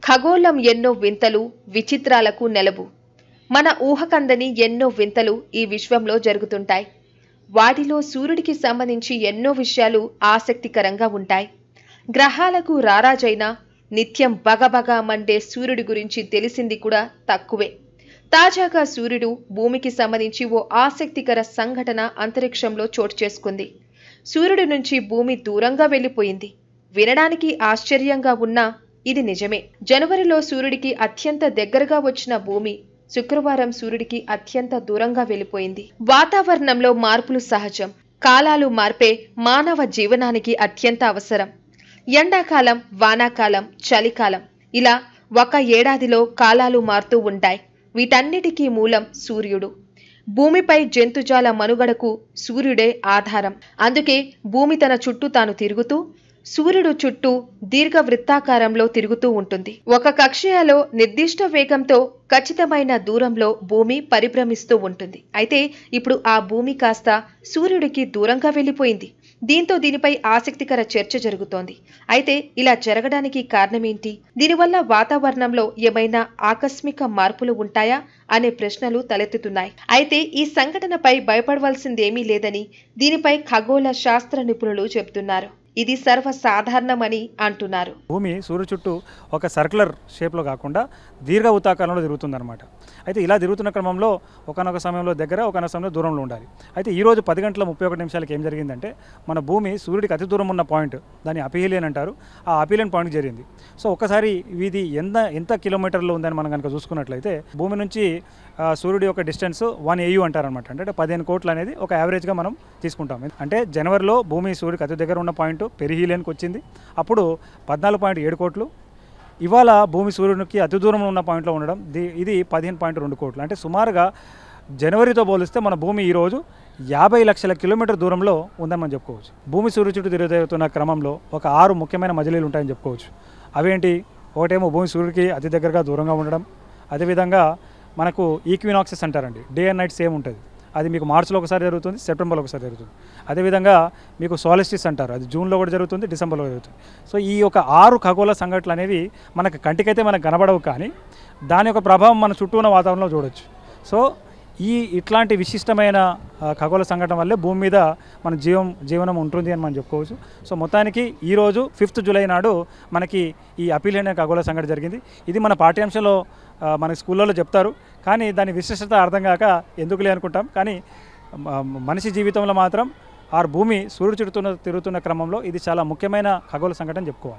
ఖగోళం ఎన్నో వింతలు విచిత్రాలకు నెలవు. మన ఊహకందని ఎన్నో వింతలు ఈ విశ్వంలో జరుగుతుంటాయి. వాటిలో సూర్యుడికి సంబంధించి ఎన్నో విషయాలు ఆసక్తికరంగా ఉంటాయి. గ్రహాలకు రారాజైన నిత్యం బగబగా మండే సూర్యుడి గురించి తెలిసింది కూడా తక్కువే. తాజాగా సూర్యుడు భూమికి సంబంధించి ఓ ఆసక్తికర సంఘటన అంతరిక్షంలో చోటు చేసుకుంది. సూర్యుడి నుంచి భూమి దూరంగా వెళ్లిపోయింది. వినడానికి ఆశ్చర్యంగా ఉన్నా ఇది నిజమే. జనవరిలో సూర్యుడికి అత్యంత దగ్గరగా వచ్చిన భూమి శుక్రవారం సూర్యుడికి అత్యంత దూరంగా వెళ్లిపోయింది. వాతావరణంలో మార్పులు సహజం. కాలాలు మార్పే మానవ జీవనానికి అత్యంత అవసరం. ఎండాకాలం, వానాకాలం, చలికాలం ఇలా ఒక ఏడాదిలో కాలాలు మారుతూ ఉంటాయి. వీటన్నిటికీ మూలం సూర్యుడు. భూమిపై జంతుజాల మనుగడకు సూర్యుడే ఆధారం. అందుకే భూమి తన చుట్టూ తాను తిరుగుతూ సూర్యుడు చుట్టూ దీర్ఘవృత్తాకారంలో తిరుగుతూ ఉంటుంది. ఒక కక్ష్యలో నిర్దిష్ట వేగంతో ఖచ్చితమైన దూరంలో భూమి పరిభ్రమిస్తూ ఉంటుంది. అయితే ఇప్పుడు ఆ భూమి కాస్త సూర్యుడికి దూరంగా వెళ్లిపోయింది. దీంతో దీనిపై ఆసక్తికర చర్చ జరుగుతోంది. అయితే ఇలా జరగడానికి కారణమేంటి? దీనివల్ల వాతావరణంలో ఏమైనా ఆకస్మిక మార్పులు ఉంటాయా అనే ప్రశ్నలు తలెత్తుతున్నాయి. అయితే ఈ సంఘటనపై భయపడవలసిందేమీ లేదని దీనిపై ఖగోళ శాస్త్ర నిపుణులు చెబుతున్నారు. ఇది సర్వసాధారణమని అంటున్నారు. భూమి సూర్యుడు చుట్టూ ఒక సర్క్యులర్ షేప్లో కాకుండా దీర్ఘవృత్తాకారంలో తిరుగుతుందన్నమాట. అయితే ఇలా తిరుగుతున్న క్రమంలో ఒకనొక సమయంలో దగ్గర ఒకనొక సమయంలో దూరంలో ఉండాలి. అయితే ఈరోజు 10 గంటల 31 నిమిషాలకి ఏం జరిగిందంటే మన భూమి సూర్యుడికి అతి దూరం ఉన్న పాయింట్, దాన్ని అపిహేలియన్ అంటారు, ఆ అపిహేలియన్ పాయింట్ జరిగింది. సో ఒకసారి ఇది ఎంత కిలోమీటర్లో ఉందని మనం కనుక చూసుకున్నట్లయితే భూమి నుంచి సూర్యుడి యొక్క డిస్టెన్స్ 1 AU అంటారనమాట. అంటే 15 కోట్లు అనేది ఒక యావరేజ్గా మనం తీసుకుంటాం. అంటే జనవరిలో భూమి సూర్యుడికి అతి దగ్గర ఉన్న పాయింట్ పెరిహీలియన్కి వచ్చింది, అప్పుడు 14.7 కోట్లు. ఇవాళ భూమి సూర్యుడికి అతి దూరంలో ఉన్న పాయింట్లో ఉండడం ఇది 15.2 కోట్లు. అంటే సుమారుగా జనవరితో పోలిస్తే మన భూమి ఈరోజు 50 లక్షల కిలోమీటర్ దూరంలో ఉందని మనం చెప్పుకోవచ్చు. భూమి సూర్యుడి చుట్టూ తిరుగుతున్న క్రమంలో ఒక 6 ముఖ్యమైన మజిలీలు ఉంటాయని చెప్పుకోవచ్చు. అవేంటి? ఒకటేమో భూమి సూర్యుడికి అతి దగ్గరగా దూరంగా ఉండడం, అదేవిధంగా మనకు ఈక్వినాక్సెస్ అంటారండి, డే అండ్ నైట్ సేమ్ ఉంటుంది. అది మీకు మార్చిలో ఒకసారి జరుగుతుంది, సెప్టెంబర్లో ఒకసారి జరుగుతుంది. అదేవిధంగా మీకు సోలస్టిస్ అంటారు, అది జూన్లో కూడా జరుగుతుంది, డిసెంబర్లో జరుగుతుంది. సో ఈ యొక్క 6 ఖగోళ సంఘటనలు అనేవి మనకు కంటికైతే మనకు కనబడవు, కానీ దాని యొక్క ప్రభావం మన చుట్టూ ఉన్న వాతావరణంలో చూడవచ్చు. సో ఇట్లాంటి విశిష్టమైన ఖగోళ సంఘటన వల్లే భూమి మీద మన జీవనం ఉంటుంది అని మనం చెప్పుకోవచ్చు. సో మొత్తానికి ఈరోజు 5th జూలై నాడు మనకి ఈ అపిహేలియన్ ఖగోళ సంఘటన జరిగింది. ఇది మన పాఠ్యాంశంలో మన స్కూళ్ళలో చెప్తారు, కానీ దాని విశిష్టత అర్థం కాక ఎందుకులే అనుకుంటాం. కానీ మనిషి జీవితంలో మాత్రం భూమి సూర్యుడు చుట్టూ తిరుగుతున్న క్రమంలో ఇది చాలా ముఖ్యమైన ఖగోళ సంఘటన చెప్పుకోవాలి.